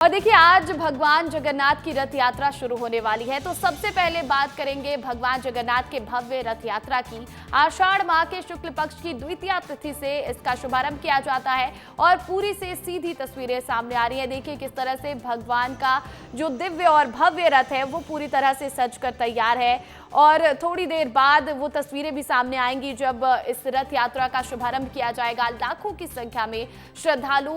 और देखिए आज भगवान जगन्नाथ की रथ यात्रा शुरू होने वाली है, तो सबसे पहले बात करेंगे भगवान जगन्नाथ के भव्य रथ यात्रा की। आषाढ़ माह के शुक्ल पक्ष की द्वितीया तिथि से इसका शुभारंभ किया जाता है और पूरी से सीधी तस्वीरें सामने आ रही है। देखिए किस तरह से भगवान का जो दिव्य और भव्य रथ है वो पूरी तरह से सजकर तैयार है और थोड़ी देर बाद वो तस्वीरें भी सामने आएंगी जब इस रथ यात्रा का शुभारंभ किया जाएगा। लाखों की संख्या में श्रद्धालु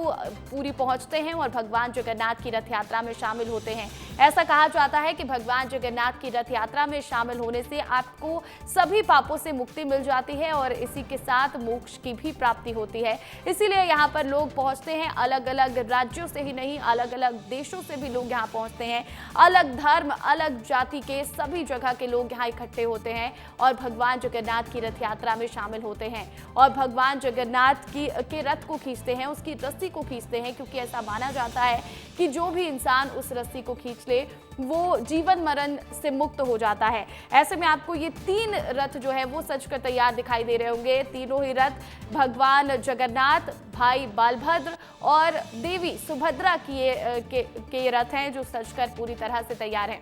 पूरी पहुंचते हैं और भगवान जगन्नाथ की रथ यात्रा में शामिल होते हैं। ऐसा कहा जाता है कि भगवान जगन्नाथ की रथ यात्रा में शामिल होने से आपको सभी पापों से मुक्ति मिल जाती है और इसी के साथ मोक्ष की भी प्राप्ति होती है। इसीलिए यहाँ पर लोग पहुंचते हैं, अलग अलग राज्यों से ही नहीं अलग अलग देशों से भी लोग यहाँ पहुंचते हैं। अलग धर्म अलग जाति के सभी जगह के लोग इकट्ठे होते हैं और भगवान जगन्नाथ की रथ यात्रा में शामिल होते हैं और भगवान जगन्नाथ के रथ को खींचते हैं, उसकी रस्सी को खींचते हैं, क्योंकि ऐसा माना जाता है कि जो भी इंसान उस रस्सी को खींच ले वो जीवन मरण से मुक्त हो जाता है। ऐसे में आपको ये तीन रथ जो है वो सजकर तैयार दिखाई दे रहे होंगे। तीनों ही रथ भगवान जगन्नाथ, भाई बलभद्र और देवी सुभद्रा के रथ हैं जो सजकर पूरी तरह से तैयार हैं।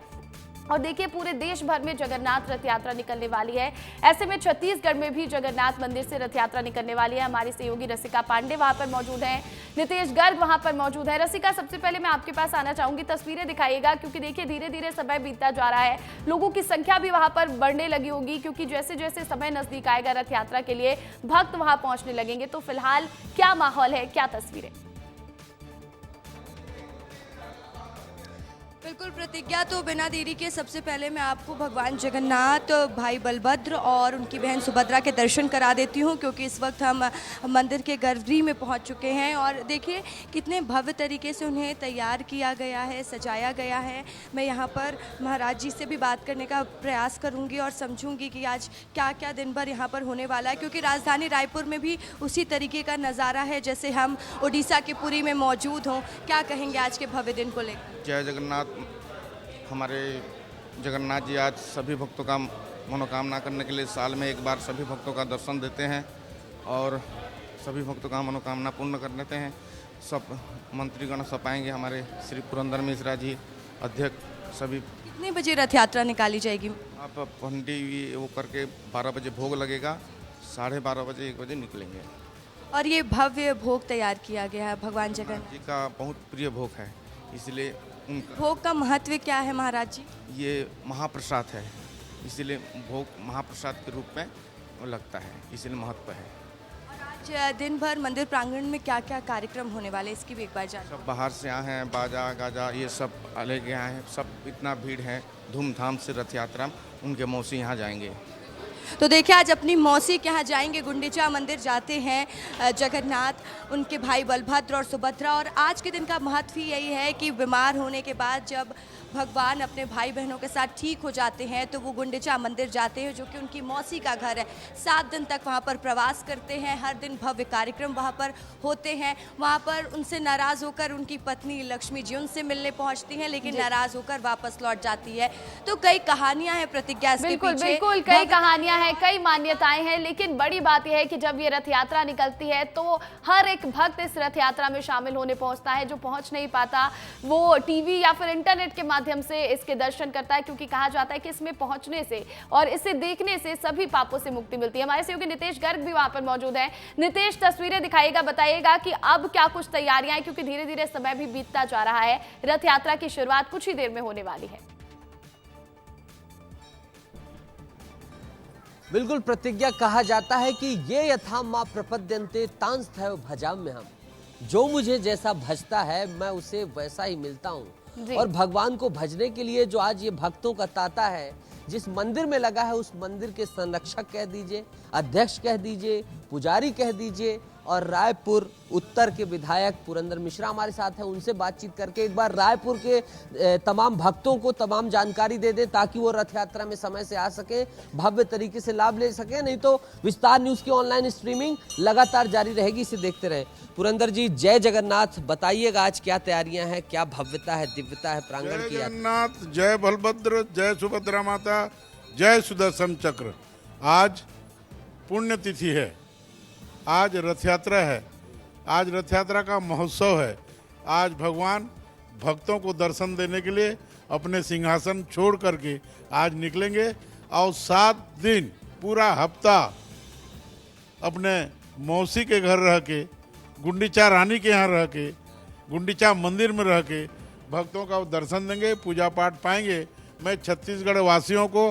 और देखिए पूरे देश भर में जगन्नाथ रथ यात्रा निकलने वाली है। ऐसे में छत्तीसगढ़ में भी जगन्नाथ मंदिर से रथ यात्रा निकलने वाली है। हमारी सहयोगी रसिका पांडे वहां पर मौजूद हैं, नितेश गर्ग वहां पर मौजूद है। रसिका, सबसे पहले मैं आपके पास आना चाहूंगी, तस्वीरें दिखाइएगा, क्योंकि देखिए धीरे धीरे समय बीतता जा रहा है, लोगों की संख्या भी वहां पर बढ़ने लगी होगी, क्योंकि जैसे जैसे समय नजदीक आएगा रथ यात्रा के लिए भक्त वहां पहुंचने लगेंगे। तो फिलहाल क्या माहौल है, क्या तस्वीरें? बिल्कुल प्रतिज्ञा, तो बिना देरी के सबसे पहले मैं आपको भगवान जगन्नाथ, भाई बलभद्र और उनकी बहन सुभद्रा के दर्शन करा देती हूं, क्योंकि इस वक्त हम मंदिर के गर्भगृह में पहुंच चुके हैं और देखिए कितने भव्य तरीके से उन्हें तैयार किया गया है, सजाया गया है। मैं यहां पर महाराज जी से भी बात करने का प्रयास करूंगी और समझूंगी कि आज क्या क्या दिन भर यहाँ पर होने वाला है, क्योंकि राजधानी रायपुर में भी उसी तरीके का नज़ारा है जैसे हम उड़ीसा के पुरी में मौजूद हों। क्या कहेंगे आज के भव्य दिन को लेकर? जय जगन्नाथ। हमारे जगन्नाथ जी आज सभी भक्तों का मनोकामना करने के लिए साल में एक बार सभी भक्तों का दर्शन देते हैं और सभी भक्तों का मनोकामना पूर्ण कर देते हैं। सब मंत्रीगण सब आएंगे, हमारे श्री पुरंदर मिश्रा जी अध्यक्ष सभी। कितने बजे रथ यात्रा निकाली जाएगी? आप पंडी वो करके 12 बजे भोग लगेगा, 12:30 बजे 1 बजे निकलेंगे। और ये भव्य भोग तैयार किया गया है भगवान जगन्नाथ जी का बहुत प्रिय भोग है, इसलिए उनका भोग का महत्व क्या है महाराज जी? ये महाप्रसाद है, इसीलिए भोग महाप्रसाद के रूप में वो लगता है, इसलिए महत्व है। और आज दिन भर मंदिर प्रांगण में क्या क्या कार्यक्रम होने वाले, इसकी भी एक बार जान। सब बाहर से आए हैं, बाजा गाजा ये सब लेके आए हैं, सब इतना भीड़ है धूमधाम से रथ यात्रा। उनके मौसी यहाँ जाएंगे। तो देखिए आज अपनी मौसी के यहाँ जाएंगे, गुंडीचा मंदिर जाते हैं जगन्नाथ, उनके भाई बलभद्र और सुभद्रा। और आज के दिन का महत्व ही यही है कि बीमार होने के बाद जब भगवान अपने भाई बहनों के साथ ठीक हो जाते हैं तो वो गुंडीचा मंदिर जाते हैं, जो कि उनकी मौसी का घर है। 7 दिन तक वहाँ पर प्रवास करते हैं, हर दिन भव्य कार्यक्रम वहाँ पर होते हैं। वहाँ पर उनसे नाराज़ होकर उनकी पत्नी लक्ष्मी जी उनसे मिलने पहुँचती हैं, लेकिन नाराज़ होकर वापस लौट जाती है। तो कई कहानियाँ हैं प्रतिज्ञा इसके बिल्कुल पीछे। बिल्कुल कई कहानियां हैं, कई मान्यताएं हैं, लेकिन बड़ी बात यह है कि जब ये रथ यात्रा निकलती है तो हर एक भक्त इस रथ यात्रा में शामिल होने पहुंचता है। जो पहुंच नहीं पाता वो टीवी या फिर इंटरनेट के माध्यम से इसके दर्शन करता है, क्योंकि कहा जाता है कि इसमें पहुंचने से और इसे देखने से सभी पापों से मुक्ति मिलती है। हमारे सहयोगी नितेश गर्ग भी वहां पर मौजूद हैं। नितेश, तस्वीरें दिखाइएगा, बताइएगा कि अब क्या कुछ तैयारियां हैं, क्योंकि धीरे धीरे समय भी बीतता जा रहा है। रथ यात्रा की शुरुआत कुछ ही देर में होने वाली है। बिल्कुल प्रतिज्ञा, कहा जाता है कि ये यथा मां प्रपद्यन्ते तांस्तैव भजाम्यहम्, जो मुझे जैसा भजता है मैं उसे वैसा ही मिलता हूँ। और भगवान को भजने के लिए जो आज ये भक्तों का तांता है, जिस मंदिर में लगा है उस मंदिर के संरक्षक कह दीजिए, अध्यक्ष कह दीजिए, पुजारी कह दीजिए, और रायपुर उत्तर के विधायक पुरंदर मिश्रा हमारे साथ हैं। उनसे बातचीत करके एक बार रायपुर के तमाम भक्तों को तमाम जानकारी दे दें, ताकि वो रथ यात्रा में समय से आ सके, भव्य तरीके से लाभ ले सके। नहीं तो विस्तार न्यूज की ऑनलाइन स्ट्रीमिंग लगातार जारी रहेगी, इसे देखते रहें। पुरंदर जी, जय जगन्नाथ। बताइएगा आज क्या तैयारियां हैं, क्या भव्यता है, दिव्यता है प्रांगण की? जय जगन्नाथ, जय बलभद्र, जय सुभद्रा माता, जय सुदर्शन चक्र। आज पुण्यतिथि है, आज रथ यात्रा है, आज रथ यात्रा का महोत्सव है। आज भगवान भक्तों को दर्शन देने के लिए अपने सिंहासन छोड़ करके आज निकलेंगे और 7 दिन पूरा हफ्ता अपने मौसी के घर रह के, गुंडीचा रानी के यहाँ रह के, गुंडीचा मंदिर में रह के भक्तों का दर्शन देंगे, पूजा पाठ पाएंगे। मैं छत्तीसगढ़ वासियों को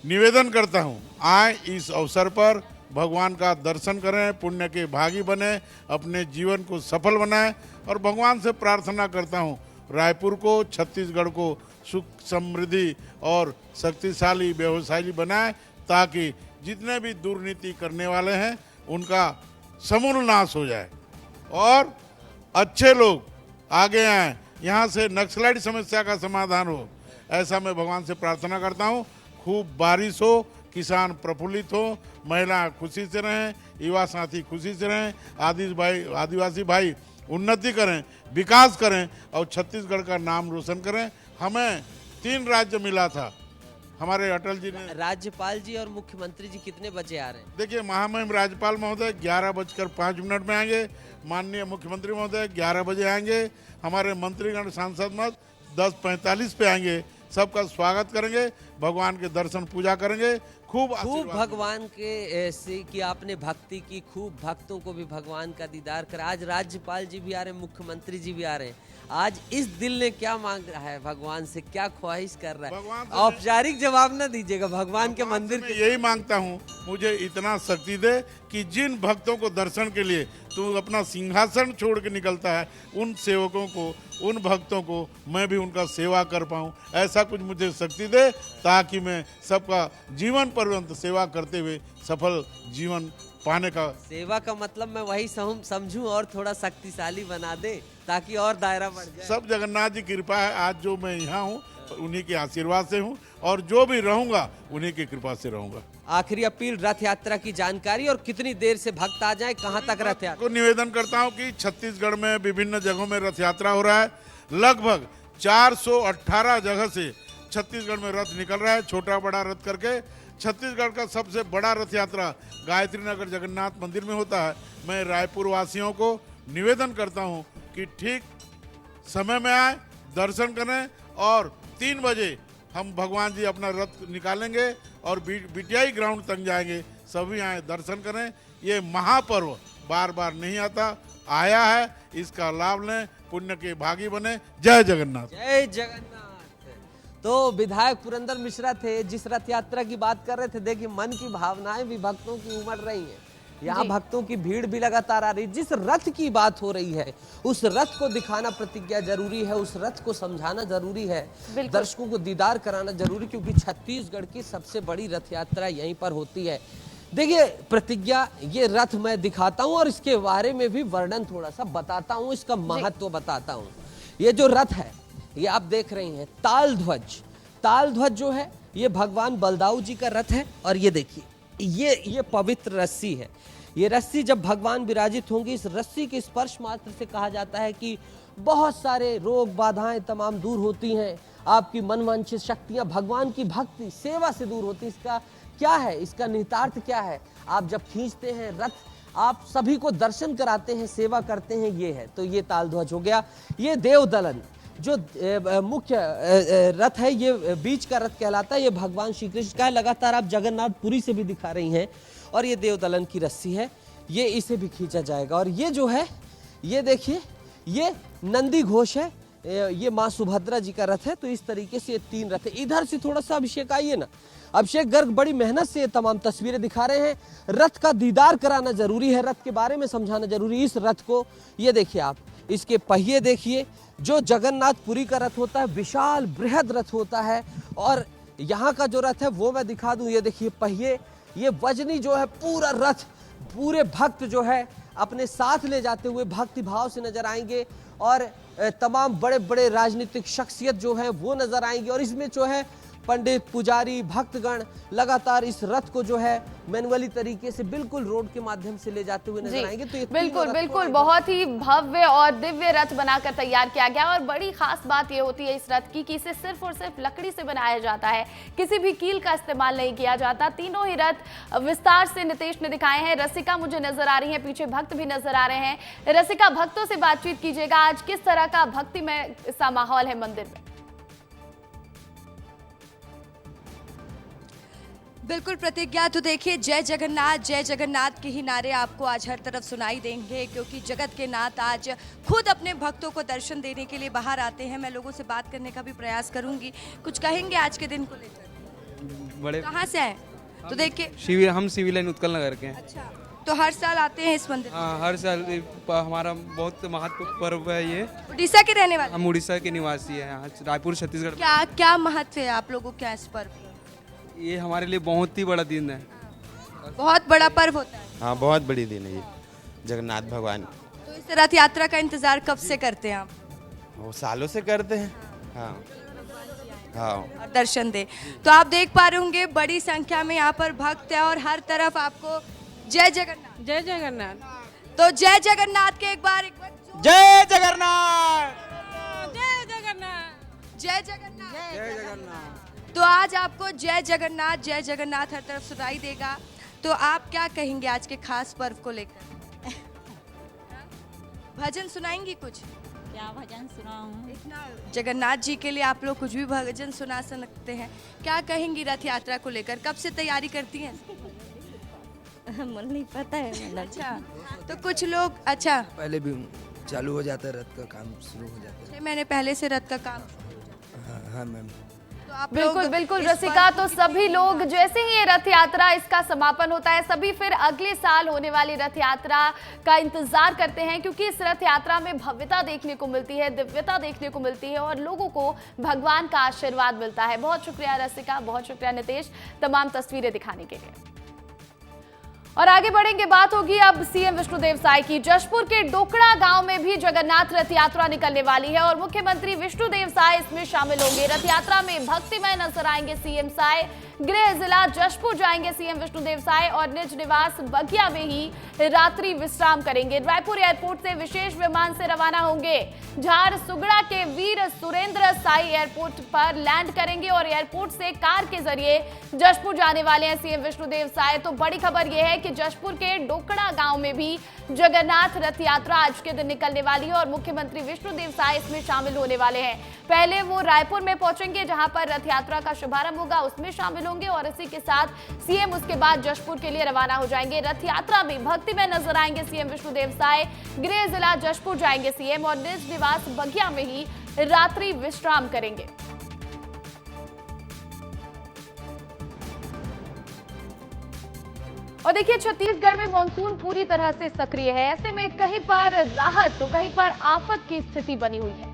निवेदन करता हूँ, आए इस अवसर पर भगवान का दर्शन करें, पुण्य के भागी बने, अपने जीवन को सफल बनाएं और भगवान से प्रार्थना करता हूँ रायपुर को, छत्तीसगढ़ को सुख समृद्धि और शक्तिशाली व्यवसायी बनाए, ताकि जितने भी दुर्नीति करने वाले हैं उनका समूल नाश हो जाए और अच्छे लोग आगे आए, यहाँ से नक्सलाइट समस्या का समाधान हो। ऐसा मैं भगवान से प्रार्थना करता हूँ। खूब बारिश हो, किसान प्रफुल्लित हो, महिला खुशी से रहें, युवा साथी खुशी से रहें, आदिवासी भाई उन्नति करें, विकास करें और छत्तीसगढ़ का नाम रोशन करें। हमें 3 राज्य मिला था, हमारे अटल जी ने। राज्यपाल जी और मुख्यमंत्री जी कितने बजे आ रहे हैं? देखिए, महामहिम राज्यपाल महोदय 11:05 में आएंगे, माननीय मुख्यमंत्री महोदय 11 बजे आएंगे, हमारे मंत्रीगण सांसद मत 10:45 पे आएंगे। सबका स्वागत करेंगे, भगवान के दर्शन पूजा करेंगे, खूब भगवान के से कि आपने भक्ति की, खूब भक्तों को भी भगवान का दीदार करा। आज राज्यपाल जी भी आ रहे हैं, मुख्यमंत्री जी भी आ रहे हैं। आज इस दिल ने क्या मांग रहा है भगवान से, क्या ख्वाहिश कर रहा है? औपचारिक जवाब ना दीजिएगा, भगवान के मंदिर में यही मांगता हूँ, मुझे इतना शक्ति दे कि जिन भक्तों को दर्शन के लिए तू अपना सिंहासन छोड़ के निकलता है, उन सेवकों को, उन भक्तों को मैं भी उनका सेवा कर पाऊँ। ऐसा कुछ मुझे शक्ति दे ताकि मैं सबका जीवन पर्यंत सेवा करते हुए सफल जीवन पाने का। सेवा का मतलब मैं वही समझूं और थोड़ा शक्तिशाली बना दे ताकि और दायरा बढ़ जाए। सब जगन्नाथ जी की कृपा है, आज जो मैं यहाँ हूँ उन्हीं के आशीर्वाद से हूँ और जो भी रहूंगा उन्हीं की कृपा से रहूंगा। आखिरी अपील, रथ यात्रा की जानकारी और कितनी देर से भक्त आ जाए, कहाँ तक रथ यात्रा? को निवेदन करता हूँ कि छत्तीसगढ़ में विभिन्न जगहों में रथ यात्रा हो रहा है। लगभग 418 जगह से छत्तीसगढ़ में रथ निकल रहा है, छोटा बड़ा रथ करके। छत्तीसगढ़ का सबसे बड़ा रथ यात्रा गायत्री नगर जगन्नाथ मंदिर में होता है। मैं रायपुर वासियों को निवेदन करता हूं कि ठीक समय में आए, दर्शन करें और 3 बजे हम भगवान जी अपना रथ निकालेंगे और बीटीआई ग्राउंड तक जाएंगे। सभी आए, दर्शन करें। ये महापर्व बार बार नहीं आता, आया है, इसका लाभ लें, पुण्य के भागी बने। जय जगन्नाथ। जय जगन्नाथ। तो विधायक पुरंदर मिश्रा थे, जिस रथ यात्रा की बात कर रहे थे। देखिए, मन की भावनाएं भी भक्तों की उमड़ रही हैं। यहाँ भक्तों की भीड़ भी लगातार आ रही। जिस रथ की बात हो रही है, उस रथ को दिखाना प्रतिज्ञा जरूरी है, उस रथ को समझाना जरूरी है, दर्शकों को दीदार कराना जरूरी, क्योंकि छत्तीसगढ़ की सबसे बड़ी रथ यात्रा यहीं पर होती है। देखिए, प्रतिज्ञा, ये रथ मैं दिखाता हूँ और इसके बारे में भी वर्णन थोड़ा सा बताता हूँ, इसका महत्व बताता हूँ। ये जो रथ है, ये आप देख रही हैं, ताल ध्वज जो है, ये भगवान बलदाऊ जी का रथ है। और ये देखिए, ये पवित्र रस्सी है। ये रस्सी जब भगवान विराजित होंगे, इस रस्सी के स्पर्श मात्र से कहा जाता है कि बहुत सारे रोग बाधाएं तमाम दूर होती हैं। आपकी मनवांछित शक्तियां भगवान की भक्ति सेवा से दूर होती। इसका क्या है, इसका निहितार्थ क्या है? आप जब खींचते हैं रथ, आप सभी को दर्शन कराते हैं, सेवा करते हैं, ये है। तो ये ताल ध्वज हो गया। ये देवदलन जो मुख्य रथ है, ये बीच का रथ कहलाता है। ये भगवान श्री कृष्ण का है। लगातार आप जगन्नाथपुरी से भी दिखा रही हैं। और ये देवदलन की रस्सी है, ये इसे भी खींचा जाएगा। और ये जो है, ये देखिए, ये नंदी घोष है, ये माँ सुभद्रा जी का रथ है। तो इस तरीके से ये 3 रथ है। इधर से थोड़ा सा अभिषेक आइए ना। अभिषेक गर्ग बड़ी मेहनत से ये तमाम तस्वीरें दिखा रहे हैं। रथ का दीदार कराना जरूरी है, रथ के बारे में समझाना जरूरी है। इस रथ को ये देखिए आप, इसके पहिए देखिए। जो जगन्नाथपुरी का रथ होता है, विशाल बृहद रथ होता है। और यहाँ का जो रथ है वो मैं दिखा दूं। ये देखिए पहिए, ये वजनी जो है पूरा रथ, पूरे भक्त जो है अपने साथ ले जाते हुए भक्ति भाव से नजर आएंगे। और तमाम बड़े बड़े राजनीतिक शख्सियत जो है वो नजर आएंगे। और इसमें जो है पंडित, पुजारी, भक्तगण लगातार इस रथ को जो है मैनुअली तरीके से बिल्कुल रोड के माध्यम से ले जाते हुए नजर आएंगे। तो ये बिल्कुल बिल्कुल बहुत ही भव्य और दिव्य रथ बनाकर तैयार किया गया और बड़ी खास बात ये होती है इस रथ की कि इसे सिर्फ और सिर्फ लकड़ी से बनाया जाता है, किसी भी कील का इस्तेमाल नहीं किया जाता। तीनों ही रथ विस्तार से नितेश ने दिखाए हैं। रसिका मुझे नजर आ रही है, पीछे भक्त भी नजर आ रहे हैं। रसिका, भक्तों से बातचीत कीजिएगा, आज किस तरह का भक्तिमय सा माहौल है मंदिर में? बिल्कुल प्रतिज्ञा, तो देखिए जय जगन्नाथ के ही नारे आपको आज हर तरफ सुनाई देंगे, क्योंकि जगत के नाथ आज खुद अपने भक्तों को दर्शन देने के लिए बाहर आते हैं। मैं लोगों से बात करने का भी प्रयास करूंगी, कुछ कहेंगे आज के दिन को लेकर? बड़े कहाँ से आए? तो देखिए हम सिविल लाइन उत्कल नगर के हैं। अच्छा, तो हर साल आते हैं इस मंदिर? हाँ, हर साल हमारा बहुत महत्वपूर्ण पर्व है ये। उड़ीसा के रहने वाले? हम उड़ीसा के निवासी हैं, यहाँ रायपुर छत्तीसगढ़। क्या महत्व है आप लोगों के इस पर्व? ये हमारे लिए बहुत ही बड़ा दिन है। बहुत बड़ा पर्व होता है। हाँ, बहुत बड़ी दिन है ये, जगन्नाथ भगवान। तो इस रथ यात्रा का इंतजार कब से करते हैं आप? वो सालों से करते हैं। हाँ हाँ, और दर्शन दे। तो आप देख पा रहे होंगे बड़ी संख्या में यहाँ पर भक्त है और हर तरफ आपको जय जगन्नाथ। जय जगन्नाथ। तो जय जगन्नाथ के एक बार जय जगन्नाथ, जय जगन्नाथ, जय जगन्नाथ, जय जगन्नाथ। तो आज आपको जय जगन्नाथ हर तरफ सुनाई देगा। तो आप क्या कहेंगे आज के खास पर्व को लेकर? भजन सुनाएंगी कुछ? क्या भजन सुनाऊं? इतना जगन्नाथ जी के लिए आप लोग कुछ भी भजन सुना सकते हैं। क्या कहेंगी रथ यात्रा को लेकर, कब से तैयारी करती हैं? मुझे नहीं पता है। अच्छा, तो कुछ लोग अच्छा पहले भी चालू हो जाता है, रथ का काम शुरू हो जाता 6 महीने पहले से रथ का काम। है। हाँ मैम। तो आप बिल्कुल लोग बिल्कुल इस रसिका, पर्व तो की सभी लोग जैसे ही ये रथ यात्रा इसका समापन होता है, सभी फिर अगले साल होने वाली रथ यात्रा का इंतजार करते हैं, क्योंकि इस रथ यात्रा में भव्यता देखने को मिलती है, दिव्यता देखने को मिलती है और लोगों को भगवान का आशीर्वाद मिलता है। बहुत शुक्रिया रसिका, बहुत शुक्रिया नितेश तमाम तस्वीरें दिखाने के लिए। और आगे बढ़ेंगे, बात होगी अब सीएम विष्णुदेव साय की। जशपुर के डोकड़ा गांव में भी जगन्नाथ रथ यात्रा निकलने वाली है और मुख्यमंत्री विष्णुदेव साय इसमें शामिल होंगे। रथ यात्रा में भक्तिमय नजर आएंगे सीएम साय। गृह जिला जशपुर जाएंगे सीएम विष्णुदेव साय और निज निवास बगिया में ही रात्रि विश्राम करेंगे। रायपुर एयरपोर्ट से विशेष विमान से रवाना होंगे। झारसुगड़ा के वीर सुरेंद्र साई एयरपोर्ट पर लैंड करेंगे और एयरपोर्ट से कार के जरिए जशपुर जाने वाले हैं सीएम विष्णुदेव साय। तो बड़ी खबर यह है कि जशपुर के डोकड़ा गांव में भी जगन्नाथ रथ यात्रा आज के दिन निकलने वाली है और मुख्यमंत्री विष्णुदेव साय इसमें शामिल होने वाले हैं। पहले वो रायपुर में पहुंचेंगे, जहां पर रथ यात्रा का शुभारंभ होगा, उसमें शामिल होंगे और इसी के साथ सीएम उसके बाद जशपुर के लिए रवाना हो जाएंगे। रथ यात्रा में भक्ति में नजर आएंगे सीएम विष्णुदेव साय। गृह जिला जशपुर जाएंगे सीएम और निज निवास बगिया में ही रात्रि विश्राम करेंगे। और देखिए, छत्तीसगढ़ में मानसून पूरी तरह से सक्रिय है। ऐसे में कहीं पर राहत तो कहीं पर आफत की स्थिति बनी हुई है।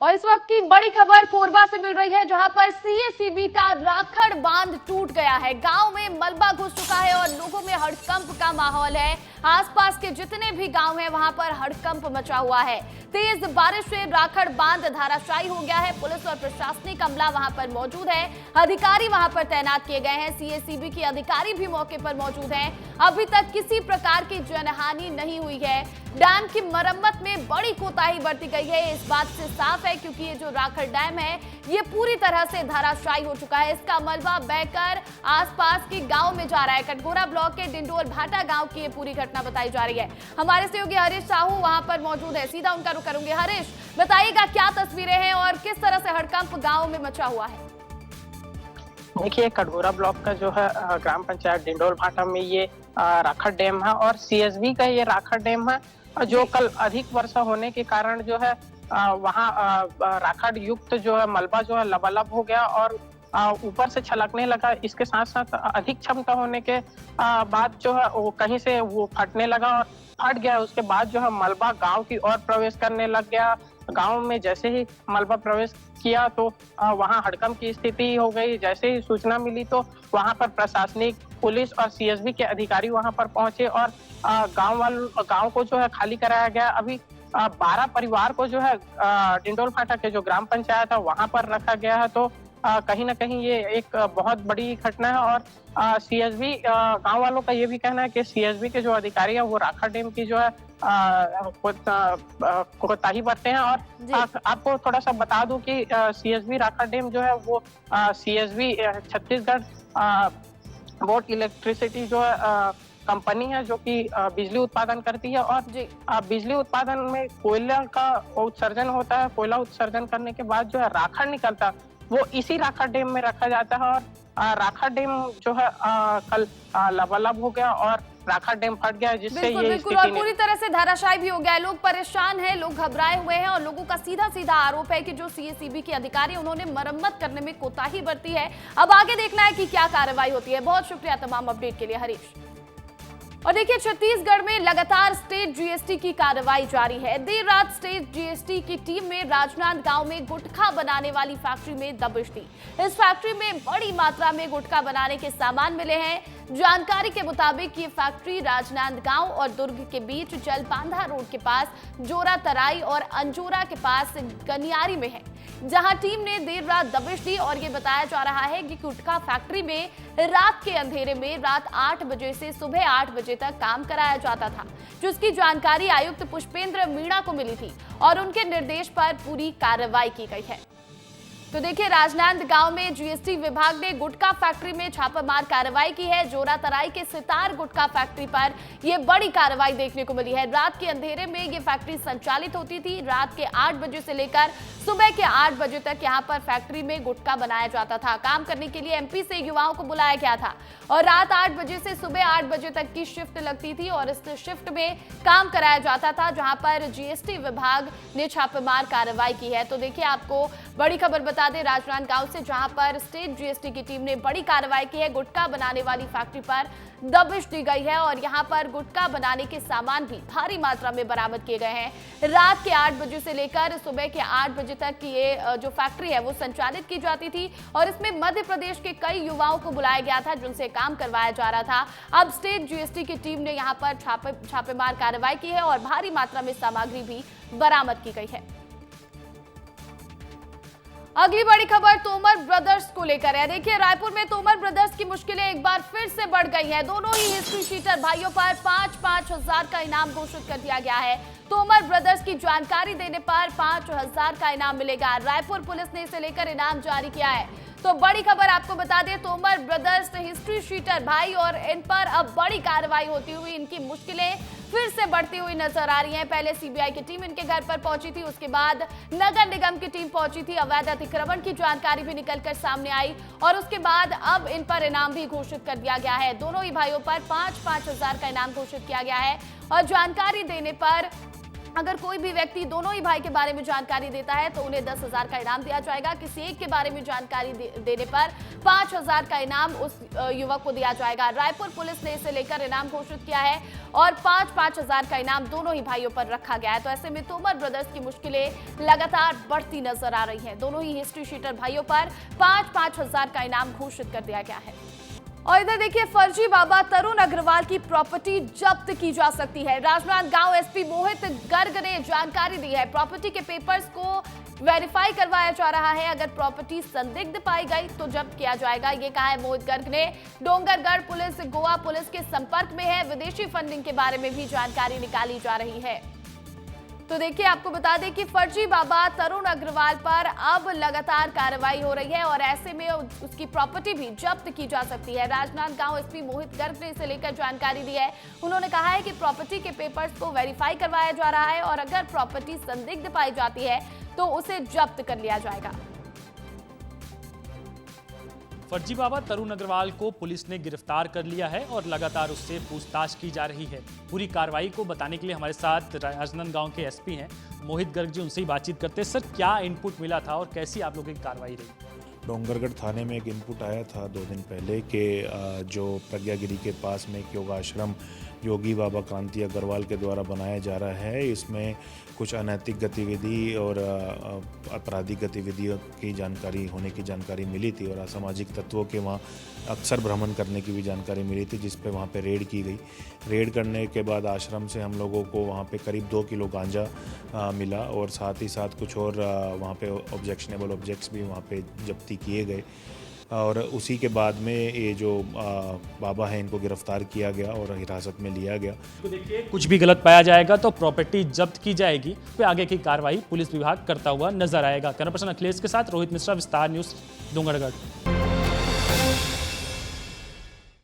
और इस वक्त की बड़ी खबर कोरबा से मिल रही है, जहां पर सीएसीबी का राखड़ बांध टूट गया है। गांव में मलबा घुस चुका है और लोगों में हड़कंप का माहौल है। आसपास के जितने भी गांव हैं वहां पर हड़कंप मचा हुआ है। तेज बारिश से राखड़ बांध धराशायी हो गया है। पुलिस और प्रशासनिक अमला वहां पर मौजूद है, अधिकारी वहां पर तैनात किए गए हैं। सीएसीबी के अधिकारी भी मौके पर मौजूद हैं। अभी तक किसी प्रकार की जनहानि नहीं हुई है। डैम की मरम्मत में बड़ी कोताही बरती गई है, इस बात से साफ है, क्योंकि ये जो राखड़ डैम है ये पूरी तरह से धराशायी हो चुका है। इसका मलबा बहकर आसपास के गांव में जा रहा है। कटघोरा ब्लॉक के डिंडोल भाटा गांव की ये पूरी घटना बताई जा रही है। हमारे सहयोगी हरीश साहू वहां पर मौजूद है, सीधा उनका रुख करूंगे। हरीश, बताइएगा क्या तस्वीरें हैं और किस तरह से हड़कंप गांव में मचा हुआ है? देखिए, कटघोरा ब्लॉक का जो है ग्राम पंचायत डिंडोल भाटा में ये राखड़ डैम है और सीएसबी का ये राखड़ डैम है, जो कल अधिक वर्षा होने के कारण जो है वहाँ राखड़ युक्त जो है मलबा जो है लबालब हो गया और ऊपर से छलकने लगा। इसके साथ साथ अधिक क्षमता होने के बाद जो है वो कहीं से वो फटने लगा और फट गया। उसके बाद जो है मलबा गांव की ओर प्रवेश करने लग गया। गांव में जैसे ही मलबा प्रवेश किया तो वहां हड़कंप की स्थिति हो गई। जैसे ही सूचना मिली तो वहां पर प्रशासनिक, पुलिस और सीएसबी के अधिकारी वहां पर पहुंचे और गांव को जो है खाली कराया गया। अभी 12 परिवार को जो है डिंडोल फाटा के जो ग्राम पंचायत है वहां पर रखा गया है। तो कहीं ना कहीं ये एक बहुत बड़ी घटना है और सीएसबी गांव वालों का ये भी कहना है कि सीएसबी के जो अधिकारी है वो राखा डैम की जो है कोताही बरते हैं। और आपको थोड़ा सा बता दूं कि सीएसबी राखा डैम जो है वो सीएसबी छत्तीसगढ़ बोर्ड इलेक्ट्रिसिटी जो है कंपनी है जो कि बिजली उत्पादन करती है। और बिजली उत्पादन में कोयला का उत्सर्जन होता है। कोयला उत्सर्जन करने के बाद जो है राखड़ निकलता है वो इसी राखा डैम में रखा जाता है। और राखा डैम जो है कल लबालब हो गया और राखा डैम फट गया, जिससे ये बिल्कुल और पूरी तरह से धराशायी भी हो गया है। लोग परेशान हैं, लोग घबराए हुए हैं और लोगों का सीधा सीधा आरोप है कि जो सीएसईबी के अधिकारी उन्होंने मरम्मत करने में कोताही बरती है। अब आगे देखना है कि क्या कार्रवाई होती है। बहुत शुक्रिया तमाम अपडेट के लिए हरीश। और देखिए, छत्तीसगढ़ में लगातार स्टेट जीएसटी की कार्रवाई जारी है। देर रात स्टेट जीएसटी की टीम ने राजनांदगांव में गुटखा बनाने वाली फैक्ट्री में दबिश दी। इस फैक्ट्री में बड़ी मात्रा में गुटखा बनाने के सामान मिले हैं। जानकारी के मुताबिक ये फैक्ट्री राजनांदगांव और दुर्ग के बीच जलपांधा रोड के पास जोरा तराई और अंजोरा के पास गनियारी में है, जहां टीम ने देर रात दबिश दी। और ये बताया जा रहा है कि गुटखा फैक्ट्री में रात के अंधेरे में रात 8 बजे से सुबह 8 बजे तक काम कराया जाता था, जिसकी जानकारी आयुक्त पुष्पेंद्र मीणा को मिली थी और उनके निर्देश पर पूरी कार्रवाई की गई है। तो देखिए, राजनांदगांव में जीएसटी विभाग ने गुटखा फैक्ट्री में छापामार कार्रवाई की है। जोरा तराई के सितार गुटखा फैक्ट्री पर यह बड़ी कार्रवाई देखने को मिली है। रात के अंधेरे में ये फैक्ट्री संचालित होती थी। रात के 8 बजे से लेकर सुबह के 8 बजे तक यहां पर फैक्ट्री में गुटखा बनाया जाता था। काम करने के लिए एमपी से युवाओं को बुलाया गया था और रात 8 बजे से सुबह 8 बजे तक की शिफ्ट लगती थी और इस शिफ्ट में काम कराया जाता था, जहां पर जीएसटी विभाग ने छापेमार कार्रवाई की है। तो देखिए, आपको बड़ी खबर बता दें राजनांदगांव से, जहां पर स्टेट जीएसटी की टीम ने बड़ी कार्रवाई की है। गुटखा बनाने वाली फैक्ट्री पर दबिश दी गई है और यहां पर गुटखा बनाने के सामान भी भारी मात्रा में बरामद किए गए हैं। रात के 8 बजे से लेकर सुबह के 8 बजे तक ये जो फैक्ट्री है वो संचालित की जाती थी और इसमें मध्य प्रदेश के कई युवाओं को बुलाया गया था, जिनसे काम करवाया जा रहा था। अब स्टेट जीएसटी की टीम ने यहां पर छापेमार कार्रवाई की है और भारी मात्रा में सामग्री भी बरामद की गई है। अगली बड़ी खबर तोमर ब्रदर्स को लेकर है। देखिए, रायपुर में तोमर ब्रदर्स की मुश्किलें एक बार फिर से बढ़ गई हैं। दोनों ही हिस्ट्री शीटर भाइयों पर 5-5 हजार का इनाम घोषित कर दिया गया है। तोमर ब्रदर्स की जानकारी देने पर 5,000 का इनाम मिलेगा। रायपुर पुलिस ने इसे लेकर इनाम जारी किया है। तो बड़ी खबर आपको बता दें, तोमर ब्रदर्स हिस्ट्री शीटर भाई और इन पर अब बड़ी कार्रवाई होती हुई इनकी मुश्किलें फिर से बढ़ती हुई नजर आ रही हैं। पहले सीबीआई की टीम इनके घर पर पहुंची थी, उसके बाद नगर निगम की टीम पहुंची थी। अवैध अतिक्रमण की जानकारी भी निकलकर सामने आई और उसके बाद अब इन पर इनाम भी घोषित कर दिया गया है। दोनों ही भाइयों पर 5-5 हजार का इनाम घोषित किया गया है और जानकारी देने पर अगर कोई भी व्यक्ति दोनों ही भाई के बारे में जानकारी देता है तो उन्हें 10,000 का इनाम दिया जाएगा। किसी एक के बारे में जानकारी देने पर 5,000 का इनाम उस युवक को दिया जाएगा। रायपुर पुलिस ने इसे लेकर इनाम घोषित किया है और 5-5 हजार का इनाम दोनों ही भाइयों पर रखा गया है। तो ऐसे में तोमर ब्रदर्स की मुश्किलें लगातार बढ़ती नजर आ रही हैं। दोनों ही हिस्ट्री शीटर भाइयों पर 5-5 हजार का इनाम घोषित कर दिया गया है। और इधर देखिए, फर्जी बाबा तरुण अग्रवाल की प्रॉपर्टी जब्त की जा सकती है। राजनांदगांव एसपी मोहित गर्ग ने जानकारी दी है। प्रॉपर्टी के पेपर्स को वेरीफाई करवाया जा रहा है। अगर प्रॉपर्टी संदिग्ध पाई गई तो जब्त किया जाएगा, ये कहा है मोहित गर्ग ने। डोंगरगढ़ पुलिस गोवा पुलिस के संपर्क में है। विदेशी फंडिंग के बारे में भी जानकारी निकाली जा रही है। तो देखिए, आपको बता दें कि फर्जी बाबा तरुण अग्रवाल पर अब लगातार कार्रवाई हो रही है और ऐसे में उसकी प्रॉपर्टी भी जब्त की जा सकती है। राजनांदगांव एसपी मोहित गर्ग ने इसे लेकर जानकारी दी है। उन्होंने कहा है कि प्रॉपर्टी के पेपर्स को वेरीफाई करवाया जा रहा है और अगर प्रॉपर्टी संदिग्ध पाई जाती है तो उसे जब्त कर लिया जाएगा। फर्जी बाबा तरुण अग्रवाल को पुलिस ने गिरफ्तार कर लिया है और लगातार उससे पूछताछ की जा रही है। पूरी कार्रवाई को बताने के लिए हमारे साथ राजनांदगांव के एसपी हैं मोहित गर्ग जी, उनसे ही बातचीत करते हैं। सर, क्या इनपुट मिला था और कैसी आप लोगों की कार्रवाई रही? डोंगरगढ़ थाने में एक इनपुट आया था 2 दिन पहले कि जो प्रज्ञागिरी के पास में एक योगाश्रम योगी बाबा कांति अग्रवाल के द्वारा बनाया जा रहा है, इसमें कुछ अनैतिक गतिविधि और आपराधिक गतिविधियों की जानकारी होने की जानकारी मिली थी और असामाजिक तत्वों के वहाँ अक्सर भ्रमण करने की भी जानकारी मिली थी, जिस पे वहाँ पे रेड की गई। रेड करने के बाद आश्रम से हम लोगों को वहाँ पे करीब 2 किलो गांजा मिला और साथ ही साथ कुछ और वहाँ पे ऑब्जेक्शनेबल ऑब्जेक्ट्स भी वहाँ पे जब्ती किए गए और उसी के बाद में ये जो बाबा हैं इनको गिरफ्तार किया गया और हिरासत में लिया गया। तो देखिए, कुछ भी गलत पाया जाएगा तो प्रॉपर्टी जब्त की जाएगी, फिर आगे की कार्रवाई पुलिस विभाग करता हुआ नजर आएगा। कैमरा पर्सन अखिलेश के साथ रोहित मिश्रा, विस्तार न्यूज़, डोंगरगढ़।